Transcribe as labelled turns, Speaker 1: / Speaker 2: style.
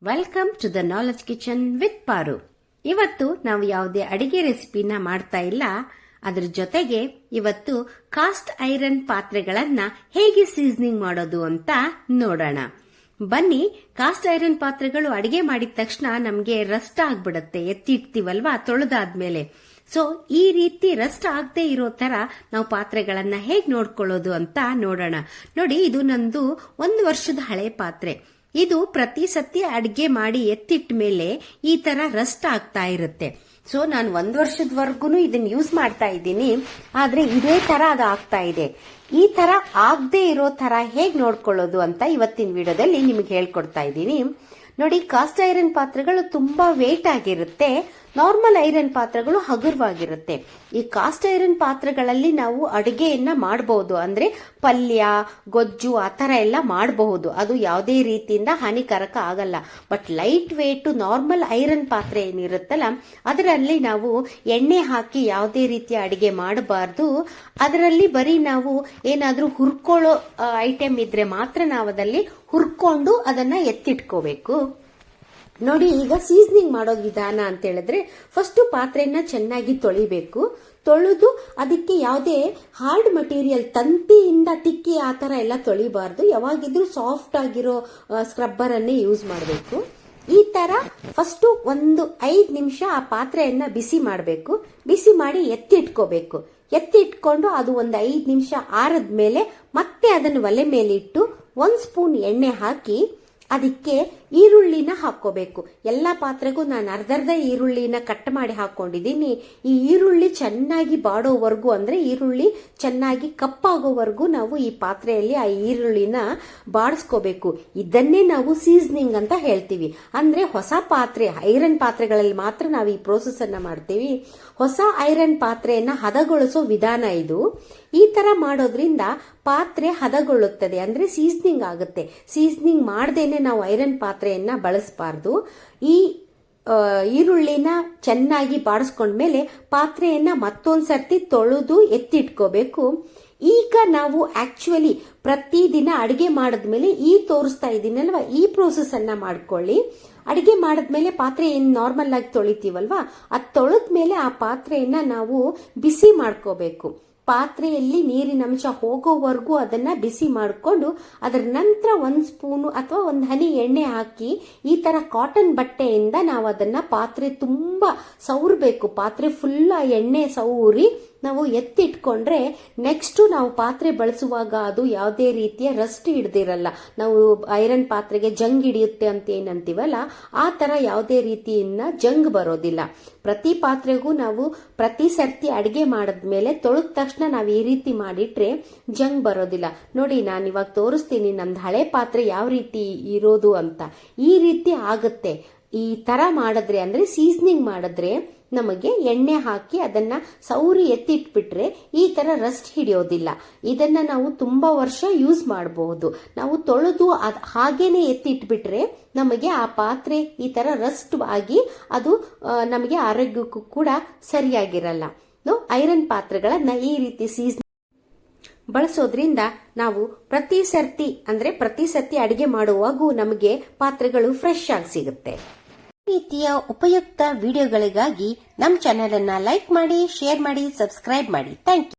Speaker 1: Welcome to the knowledge kitchen with Paru. ಇವತ್ತು ನಾವು ಯಾವುದೇ ಅಡಿಗೆ ರೆಸಿಪಿನ ಮಾಡ್ತಾ ಇಲ್ಲ. ಅದ್ರ ಜೊತೆಗೆ ಇವತ್ತು ಕಾಸ್ಟ್ ಐರನ್ ಪಾತ್ರೆಗಳನ್ನ ಹೇಗೆ ಸೀಸನಿಂಗ್ ಮಾಡೋದು ಅಂತ ನೋಡೋಣ. ಬನ್ನಿ. ಕಾಸ್ಟ್ ಐರನ್ ಪಾತ್ರೆಗಳು ಅಡಿಗೆ ಮಾಡಿದ ತಕ್ಷಣ ನಮ್ಗೆ ರಸ್ಟ್ ಆಗ್ಬಿಡತ್ತೆ, ಎತ್ತಿಡ್ತೀವಲ್ವಾ ತೊಳೆದಾದ್ಮೇಲೆ. ಸೊ ಈ ರೀತಿ ರಸ್ಟ್ ಆಗದೆ ಇರೋ ತರ ನಾವು ಪಾತ್ರೆಗಳನ್ನ ಹೇಗ್ ನೋಡ್ಕೊಳ್ಳೋದು ಅಂತ ನೋಡೋಣ. ನೋಡಿ, ಇದು ನಂದು 1 ವರ್ಷದ ಹಳೆ ಪಾತ್ರೆ. ಇದು ಪ್ರತಿ ಸತಿ ಅಡಿಗೆ ಮಾಡಿ ಎತ್ತಿಟ್ಟ ಮೇಲೆ ಈ ತರ ರಸ್ಟ್ ಆಗ್ತಾ ಇರುತ್ತೆ. ಸೊ ನಾನು 1 ವರ್ಷದವರೆಗೂ ಇದನ್ನ ಯೂಸ್ ಮಾಡ್ತಾ ಇದ್ದೀನಿ. ಆದ್ರೆ ಇದೇ ತರ ಅದು ಆಗ್ತಾ ಇದೆ. ಈ ತರ ಆಗದೆ ಇರೋ ತರ ಹೇಗ್ ನೋಡ್ಕೊಳ್ಳೋದು ಅಂತ ಇವತ್ತಿನ ವಿಡಿಯೋದಲ್ಲಿ ನಿಮ್ಗೆ ಹೇಳ್ಕೊಡ್ತಾ ಇದ್ದೀನಿ. ನೋಡಿ, ಕಾಸ್ಟ್ ಐರನ್ ಪಾತ್ರೆಗಳು ತುಂಬಾ ವೇಟ್ ಆಗಿರುತ್ತೆ. ನಾರ್ಮಲ್ ಐರನ್ ಪಾತ್ರೆಗಳು ಹಗುರವಾಗಿರುತ್ತೆ. ಈ ಕಾಸ್ಟ್ ಐರನ್ ಪಾತ್ರೆಗಳಲ್ಲಿ ನಾವು ಅಡಿಗೆಯನ್ನ ಮಾಡಬಹುದು, ಅಂದ್ರೆ ಪಲ್ಯ, ಗೊಜ್ಜು ಆತರ ಎಲ್ಲ ಮಾಡಬಹುದು. ಅದು ಯಾವುದೇ ರೀತಿಯಿಂದ ಹಾನಿಕಾರಕ ಆಗಲ್ಲ. But light weight normal iron ಪಾತ್ರೆ ಏನಿರುತ್ತಲ್ಲ, ಅದರಲ್ಲಿ ನಾವು ಎಣ್ಣೆ ಹಾಕಿ ಯಾವುದೇ ರೀತಿಯ ಅಡಿಗೆ ಮಾಡಬಾರ್ದು. ಅದರಲ್ಲಿ ಬರೀ ನಾವು ಏನಾದ್ರೂ ಹುರ್ಕೊಳ್ಳೋ ಐಟಮ್ ಇದ್ರೆ ಮಾತ್ರ ನಾವು ಅದಲ್ಲಿ ಹುರ್ಕೊಂಡು ಅದನ್ನ ಎತ್ತಿಟ್ಕೋಬೇಕು. ನೋಡಿ, ಈಗ ಸೀಸನಿಂಗ್ ಮಾಡೋ ವಿಧಾನ ಅಂತ ಹೇಳಿದ್ರೆ, ಫಸ್ಟ್ ಪಾತ್ರೆಯನ್ನ ಚೆನ್ನಾಗಿ ತೊಳಿಬೇಕು. ತೊಳೆದು ಅದಕ್ಕೆ ಯಾವುದೇ ಹಾರ್ಡ್ ಮಟೀರಿಯಲ್, ತಂತಿಯಿಂದ ತಿಕ್ಕಿ ಆ ತರ ಎಲ್ಲ ತೊಳಿಬಾರ್ದು. ಯಾವಾಗಿದ್ರೂ ಸಾಫ್ಟ್ ಆಗಿರೋ ಸ್ಕ್ರಬ್ಬರ್ ಅನ್ನೇ ಯೂಸ್ ಮಾಡಬೇಕು. ಈ ತರ ಫಸ್ಟ್ 5 ನಿಮಿಷ ಆ ಪಾತ್ರೆಯನ್ನ ಬಿಸಿ ಮಾಡಬೇಕು. ಬಿಸಿ ಮಾಡಿ ಎತ್ತಿಟ್ಕೋಬೇಕು. ಎತ್ತಿಟ್ಕೊಂಡು ಅದು 5 ನಿಮಿಷ ಆರದ್ಮೇಲೆ ಮತ್ತೆ ಅದನ್ನು ಒಲೆ ಮೇಲೆ ಇಟ್ಟು 1 ಸ್ಪೂನ್ ಎಣ್ಣೆ ಹಾಕಿ ಅದಕ್ಕೆ ಈರುಳ್ಳಿನ ಹಾಕೋಬೇಕು. ಎಲ್ಲಾ ಪಾತ್ರೆಗೂ ನಾನು ಅರ್ಧರ್ಧ ಈರುಳ್ಳಿನ ಕಟ್ ಮಾಡಿ ಹಾಕೊಂಡಿದ್ದೀನಿ. ಈ ಈರುಳ್ಳಿ ಚೆನ್ನಾಗಿ ಬಾಡೋವರೆಗೂ, ಅಂದ್ರೆ ಈರುಳ್ಳಿ ಚೆನ್ನಾಗಿ ಕಪ್ಪಾಗೋವರೆಗೂ ನಾವು ಈ ಪಾತ್ರೆಯಲ್ಲಿ ಆ ಈರುಳ್ಳಿನ ಬಾಡಿಸ್ಕೋಬೇಕು. ಇದನ್ನೇ ನಾವು ಸೀಸನಿಂಗ್ ಅಂತ ಹೇಳ್ತೀವಿ. ಅಂದ್ರೆ ಹೊಸ ಪಾತ್ರೆ, ಐರನ್ ಪಾತ್ರೆಗಳಲ್ಲಿ ಮಾತ್ರ ನಾವು ಈ ಪ್ರೋಸೆಸ್ ಅನ್ನ ಮಾಡ್ತೀವಿ. ಹೊಸ ಐರನ್ ಪಾತ್ರೆಯನ್ನ ಹದಗೊಳಿಸೋ ವಿಧಾನ ಇದು. ಈ ತರ ಮಾಡೋದ್ರಿಂದ ಪಾತ್ರೆ ಹದಗೊಳ್ಳುತ್ತದೆ, ಅಂದ್ರೆ ಸೀಸನಿಂಗ್ ಆಗುತ್ತೆ. ಸೀಸನಿಂಗ್ ಮಾಡದೇನೆ ನಾವು ಐರನ್ ಪಾತ್ರೆಯನ್ನ ಬಳಸಬಾರ್ದು. ಈ ಈರುಳ್ಳಿನ ಚೆನ್ನಾಗಿ ಬಾಡಿಸ್ಕೊಂಡ್ಮೇಲೆ ಪಾತ್ರೆಯನ್ನ ಮತ್ತೊಂದ್ಸರ್ತಿ ತೊಳೆದು ಎತ್ತಿಟ್ಕೋಬೇಕು. ಈಗ ನಾವು ಆಕ್ಚುಲಿ ಪ್ರತಿದಿನ ಅಡಿಗೆ ಮಾಡಿದ್ಮೇಲೆ ತೋರಿಸ್ತಾ ಇದ್ದೀನಲ್ವಾ, ಈ ಪ್ರೋಸೆಸ್ ಅನ್ನ ಮಾಡ್ಕೊಳ್ಳಿ. ಅಡಿಗೆ ಮಾಡಿದ್ಮೇಲೆ ಪಾತ್ರೆ ಏನ್ ನಾರ್ಮಲ್ ಆಗಿ ತೊಳಿತೀವಲ್ವಾ, ಅದು ತೊಳೆದ್ಮೇಲೆ ಆ ಪಾತ್ರೆಯನ್ನ ನಾವು ಬಿಸಿ ಮಾಡ್ಕೋಬೇಕು. ಪಾತ್ರೆಯಲ್ಲಿ ನೀರಿನ ಅಂಶ ಹೋಗೋವರೆಗೂ ಅದನ್ನ ಬಿಸಿ ಮಾಡಿಕೊಂಡು ಅದರ ನಂತರ 1 ಸ್ಪೂನು ಅಥವಾ 1 ಹನಿ ಎಣ್ಣೆ ಹಾಕಿ ಈ ತರ ಕಾಟನ್ ಬಟ್ಟೆಯಿಂದ ನಾವು ಅದನ್ನ ಪಾತ್ರೆ ತುಂಬಾ ಸೌರ್ಬೇಕು. ಪಾತ್ರೆ ಫುಲ್ ಆ ಎಣ್ಣೆ ಸೌರಿ ನಾವು ಎತ್ತಿಟ್ಕೊಂಡ್ರೆ ನೆಕ್ಸ್ಟ್ ನಾವು ಪಾತ್ರೆ ಬಳಸುವಾಗ ಅದು ಯಾವುದೇ ರೀತಿಯ ರಸ್ಟ್ ಹಿಡ್ದಿರಲ್ಲ. ನಾವು ಐರನ್ ಪಾತ್ರೆಗೆ ಜಂಗ್ ಹಿಡಿಯುತ್ತೆ ಅಂತ ಏನಂತೀವಲ್ಲ, ಆ ತರ ಯಾವುದೇ ರೀತಿಯಿಂದ ಜಂಗ್ ಬರೋದಿಲ್ಲ. ಪ್ರತಿ ಪಾತ್ರೆಗೂ ನಾವು ಪ್ರತಿ ಸರ್ತಿ ಅಡಿಗೆ ಮಾಡಿದ್ಮೇಲೆ ತೊಳೆದ ತಕ್ಷಣ ನಾವು ಈ ರೀತಿ ಮಾಡಿಟ್ರೆ ಜಂಗ್ ಬರೋದಿಲ್ಲ. ನೋಡಿ, ನಾನು ಇವಾಗ ತೋರಿಸ್ತೀನಿ ನಮ್ದು ಹಳೆ ಪಾತ್ರೆ ಯಾವ ರೀತಿ ಇರೋದು ಅಂತ. ಈ ರೀತಿ ಆಗುತ್ತೆ. ಈ ತರ ಮಾಡಿದ್ರೆ, ಅಂದ್ರೆ ಸೀಸನಿಂಗ್ ಮಾಡಿದ್ರೆ ನಮಗೆ ಎಣ್ಣೆ ಹಾಕಿ ಅದನ್ನ ಸೌರಿ ಎತ್ತಿಟ್ಬಿಟ್ರೆ ಈ ತರ ರಸ್ಟ್ ಹಿಡಿಯೋದಿಲ್ಲ. ಇದನ್ನ ನಾವು ತುಂಬಾ ವರ್ಷ ಯೂಸ್ ಮಾಡಬಹುದು. ನಾವು ತೊಳೆದು ಹಾಗೇನೆ ಎತ್ತಿಟ್ಬಿಟ್ರೆ ನಮಗೆ ಆ ಪಾತ್ರೆ ಈ ತರ ರಸ್ಟ್ ಆಗಿ ಅದು ನಮಗೆ ಆರೋಗ್ಯಕ್ಕೂ ಕೂಡ ಸರಿಯಾಗಿರಲ್ಲ. ಐರನ್ ಪಾತ್ರೆಗಳನ್ನ ಈ ರೀತಿ ಬಳಸೋದ್ರಿಂದ ನಾವು ಪ್ರತಿ ಸರ್ತಿ ಅಡಿಗೆ ಮಾಡುವಾಗೂ ನಮಗೆ ಪಾತ್ರೆಗಳು ಫ್ರೆಶ್ ಆಗಿ ಸಿಗುತ್ತೆ. ಈ ರೀತಿಯ ಉಪಯುಕ್ತ ವಿಡಿಯೋಗಳಿಗಾಗಿ ನಮ್ಮ ಚಾನೆಲ್ ಅನ್ನ ಲೈಕ್ ಮಾಡಿ, ಶೇರ್ ಮಾಡಿ, ಸಬ್ಸ್ಕ್ರೈಬ್ ಮಾಡಿ. Thank you.